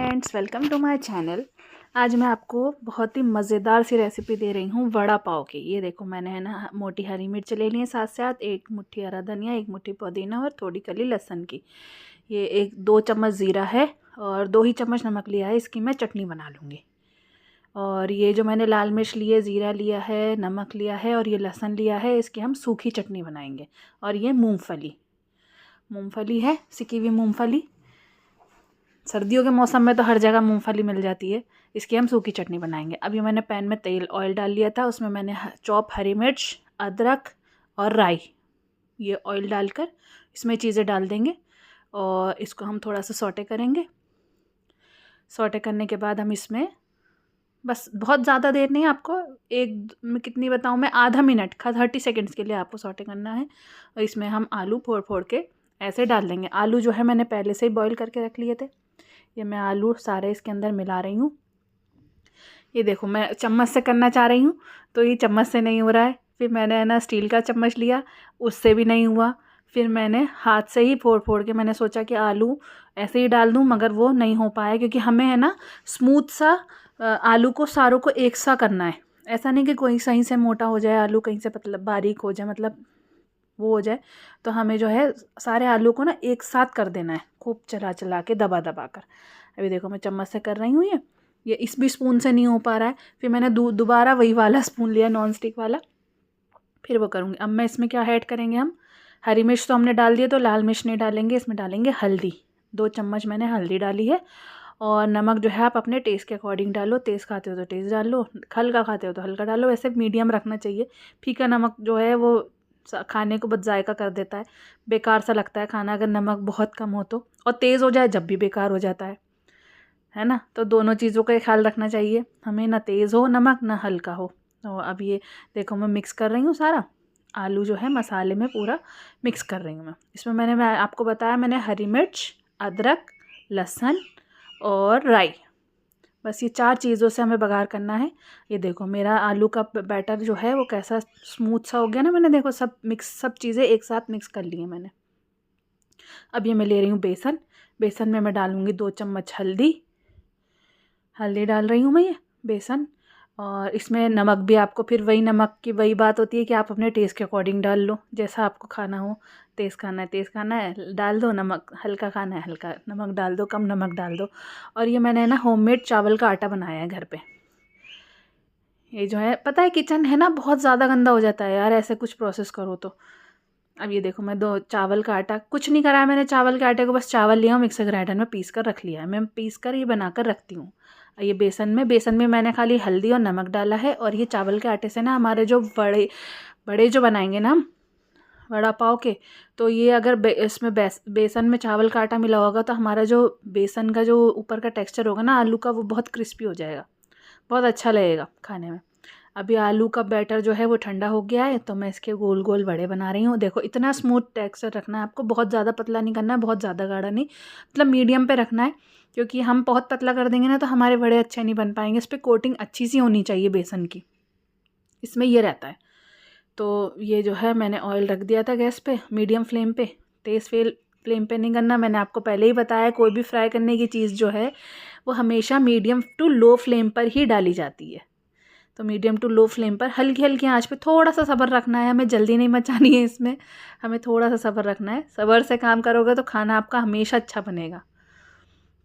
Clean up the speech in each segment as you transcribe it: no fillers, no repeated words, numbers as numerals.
Friends, welcome to my channel. आज मैं आपको बहुत ही मज़ेदार सी रेसिपी दे रही हूँ वड़ा पाव की। ये देखो, मैंने है ना मोटी हरी मिर्च ले ली है, साथ साथ एक मुट्ठी हरा धनिया, एक मुट्ठी पुदीना और थोड़ी कली लहसुन की। ये 1-2 चम्मच ज़ीरा है और 2 ही चम्मच नमक लिया है। इसकी मैं चटनी बना लूँगी। और ये जो मैंने लाल मिर्च ली है, ज़ीरा लिया है, नमक लिया है और ये लहसुन लिया है, इसकी हम सूखी चटनी बनाएंगे। और ये मूँगफली है, सिकी हुई मूँगफली। सर्दियों के मौसम में तो हर जगह मूंगफली मिल जाती है। इसकी हम सूखी चटनी बनाएंगे। अभी मैंने पैन में ऑयल डाल लिया था, उसमें मैंने चॉप हरी मिर्च, अदरक और राई, ये ऑयल डालकर इसमें चीज़ें डाल देंगे और इसको हम थोड़ा सा सौटे करेंगे। सौटे करने के बाद हम इसमें बस बहुत ज़्यादा देर नहीं, आपको मैं कितनी बताऊँ, मैं आधा मिनट 30 सेकेंड्स के लिए आपको सौटे करना है। और इसमें हम आलू फोड़ फोड़ के ऐसे डाल देंगे। आलू जो है मैंने पहले से ही बॉईल करके रख लिए थे। ये मैं आलू सारे इसके अंदर मिला रही हूँ। ये देखो, मैं चम्मच से करना चाह रही हूँ तो ये चम्मच से नहीं हो रहा है। फिर मैंने है ना स्टील का चम्मच लिया, उससे भी नहीं हुआ। फिर मैंने हाथ से ही फोड़ फोड़ के, मैंने सोचा कि आलू ऐसे ही डाल दूँ, मगर वो नहीं हो पाया क्योंकि हमें है ना स्मूथ सा आलू को सारों को एक सा करना है। ऐसा नहीं कि कोई सही से मोटा हो जाए आलू, कहीं से पतला बारीक हो जाए, मतलब वो हो जाए। तो हमें जो है सारे आलू को ना एक साथ कर देना है, खूब चला चला के, दबा दबा कर। अभी देखो, मैं चम्मच से कर रही हूँ। ये इस भी स्पून से नहीं हो पा रहा है। फिर मैंने दोबारा वही वाला स्पून लिया, नॉन स्टिक वाला, फिर वो करूँगी। अब मैं इसमें क्या ऐड करेंगे, हम हरी मिर्च तो हमने डाल दिया, तो लाल मिर्च नहीं डालेंगे। इसमें डालेंगे हल्दी, 2 चम्मच मैंने हल्दी डाली है। और नमक जो है आप अपने टेस्ट के अकॉर्डिंग डालो। तेज़ खाते हो तो तेज़ डाल लो, हल्का खाते हो तो हल्का डालो। वैसे मीडियम रखना चाहिए। फीका नमक जो है वो खाने को बद जायका कर देता है, बेकार सा लगता है खाना अगर नमक बहुत कम हो तो। और तेज़ हो जाए जब भी बेकार हो जाता है ना। तो दोनों चीज़ों का ख्याल रखना चाहिए हमें, ना तेज़ हो नमक ना हल्का हो। तो अब ये देखो, मैं मिक्स कर रही हूँ सारा आलू जो है मसाले में पूरा मिक्स कर रही हूँ मैं। इसमें मैं आपको बताया, मैंने हरी मिर्च, अदरक, लहसुन और राई, बस ये 4 चीज़ों से हमें बघार करना है। ये देखो, मेरा आलू का बैटर जो है वो कैसा स्मूथ सा हो गया ना। मैंने देखो सब चीज़ें एक साथ मिक्स कर ली हैं मैंने। अब ये मैं ले रही हूँ बेसन। बेसन में मैं डालूँगी 2 चम्मच हल्दी डाल रही हूँ मैं, ये बेसन। और इसमें नमक भी आपको, फिर वही नमक की वही बात होती है कि आप अपने टेस्ट के अकॉर्डिंग डाल लो, जैसा आपको खाना हो। तेज़ खाना है डाल दो नमक, हल्का खाना है हल्का नमक डाल दो, कम नमक डाल दो। और ये मैंने ना होममेड चावल का आटा बनाया है घर पे। ये जो है, पता है किचन है ना बहुत ज़्यादा गंदा हो जाता है यार, ऐसे कुछ प्रोसेस करो तो। अब ये देखो, मैं 2 चावल का आटा, कुछ नहीं करा है मैंने चावल के आटे को, बस चावल लिया हूँ, मिक्सर ग्राइंडर में पीस कर रख लिया है। मैं पीस कर ये बनाकर रखती हूँ। ये बेसन में मैंने खाली हल्दी और नमक डाला है। और ये चावल के आटे से ना हमारे जो बड़े बड़े जो बनाएंगे ना हम वड़ा पाव के, तो ये अगर इसमें बेसन में चावल का आटा मिला होगा तो हमारा जो बेसन का जो ऊपर का टेक्सचर होगा ना आलू का, वो बहुत क्रिस्पी हो जाएगा, बहुत अच्छा लगेगा खाने में। अभी आलू का बैटर जो है वो ठंडा हो गया है, तो मैं इसके गोल गोल वड़े बना रही हूँ। देखो, इतना स्मूथ टेक्सचर रखना है आपको, बहुत ज़्यादा पतला नहीं करना है, बहुत ज़्यादा गाढ़ा नहीं, मतलब मीडियम पे रखना है। क्योंकि हम बहुत पतला कर देंगे ना तो हमारे वड़े अच्छे नहीं बन पाएंगे। इस पर कोटिंग अच्छी सी होनी चाहिए बेसन की, इसमें ये रहता है। तो ये जो है मैंने ऑयल रख दिया था गैस पे, मीडियम फ्लेम पे, तेज़ फ्लेम पे नहीं करना। मैंने आपको पहले ही बताया, कोई भी फ्राई करने की चीज़ जो है वो हमेशा मीडियम टू लो फ्लेम पर ही डाली जाती है। तो मीडियम टू लो फ्लेम पर हल्की हल्की आंच पे थोड़ा सा सब्र रखना है, हमें जल्दी नहीं मचानी है इसमें, हमें थोड़ा सा सब्र रखना है। सब्र से काम करोगे तो खाना आपका हमेशा अच्छा बनेगा।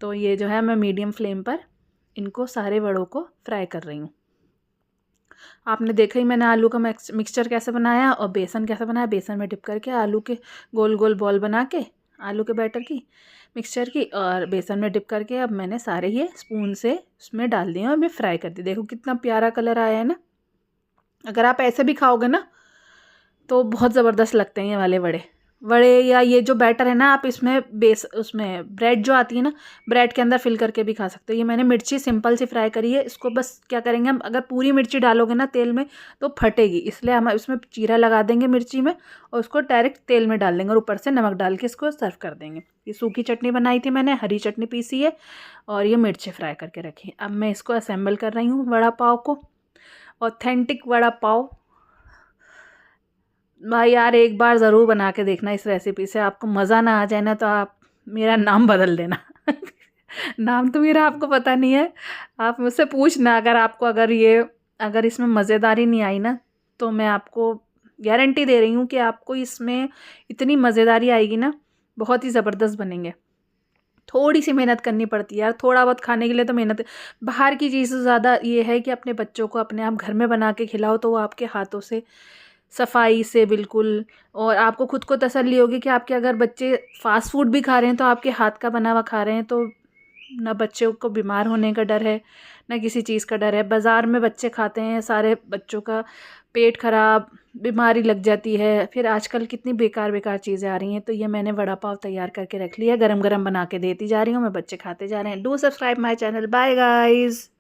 तो ये जो है मैं मीडियम फ्लेम पर इनको सारे वड़ों को फ्राई कर रही हूँ। आपने देखा ही मैंने आलू का मिक्सचर कैसे बनाया और बेसन कैसे बनाया। बेसन में डिप करके आलू के गोल गोल बॉल बना के, आलू के बैटर की, मिक्सचर की, और बेसन में डिप करके अब मैंने सारे ये स्पून से उसमें डाल दिए और मैं फ्राई कर दी। देखो कितना प्यारा कलर आया है ना। अगर आप ऐसे भी खाओगे ना तो बहुत ज़बरदस्त लगते हैं ये वाले वड़े या ये जो बैटर है ना, आप इसमें उसमें ब्रेड जो आती है ना, ब्रेड के अंदर फिल करके भी खा सकते हो। ये मैंने मिर्ची सिंपल सी फ्राई करी है। इसको बस क्या करेंगे हम, अगर पूरी मिर्ची डालोगे ना तेल में तो फटेगी, इसलिए हम इसमें चीरा लगा देंगे मिर्ची में और उसको डायरेक्ट तेल में डाल देंगे और ऊपर से नमक डाल के इसको सर्व कर देंगे। ये सूखी चटनी बनाई थी मैंने, हरी चटनी पीसी है और ये मिर्ची फ्राई करके रखी। अब मैं इसको असेंबल कर रही हूँ वड़ा पाव को, ऑथेंटिक वड़ा पाव। भाई यार, एक बार ज़रूर बना के देखना इस रेसिपी से, आपको मज़ा ना आ जाए ना तो आप मेरा नाम बदल देना। नाम तो मेरा आपको पता नहीं है, आप मुझसे पूछना अगर इसमें मज़ेदारी नहीं आई ना, तो मैं आपको गारंटी दे रही हूँ कि आपको इसमें इतनी मज़ेदारी आएगी ना, बहुत ही ज़बरदस्त बनेंगे। थोड़ी सी मेहनत करनी पड़ती है यार, थोड़ा बहुत खाने के लिए तो मेहनत, बाहर की चीज़ से ज़्यादा ये है कि अपने बच्चों को अपने आप घर में बना के खिलाओ, तो वो आपके हाथों से सफाई से बिल्कुल, और आपको खुद को तसल्ली होगी कि आपके अगर बच्चे फास्ट फूड भी खा रहे हैं तो आपके हाथ का बना हुआ खा रहे हैं, तो ना बच्चों को बीमार होने का डर है, ना किसी चीज़ का डर है। बाज़ार में बच्चे खाते हैं, सारे बच्चों का पेट खराब, बीमारी लग जाती है, फिर आजकल कितनी बेकार बेकार चीज़ें आ रही हैं। तो ये मैंने वड़ा पाव तैयार करके रख लिया, गरम गरम बना के देती जा रही हूँ मैं, बच्चे खाते जा रहे हैं। Do subscribe my channel. Bye guys.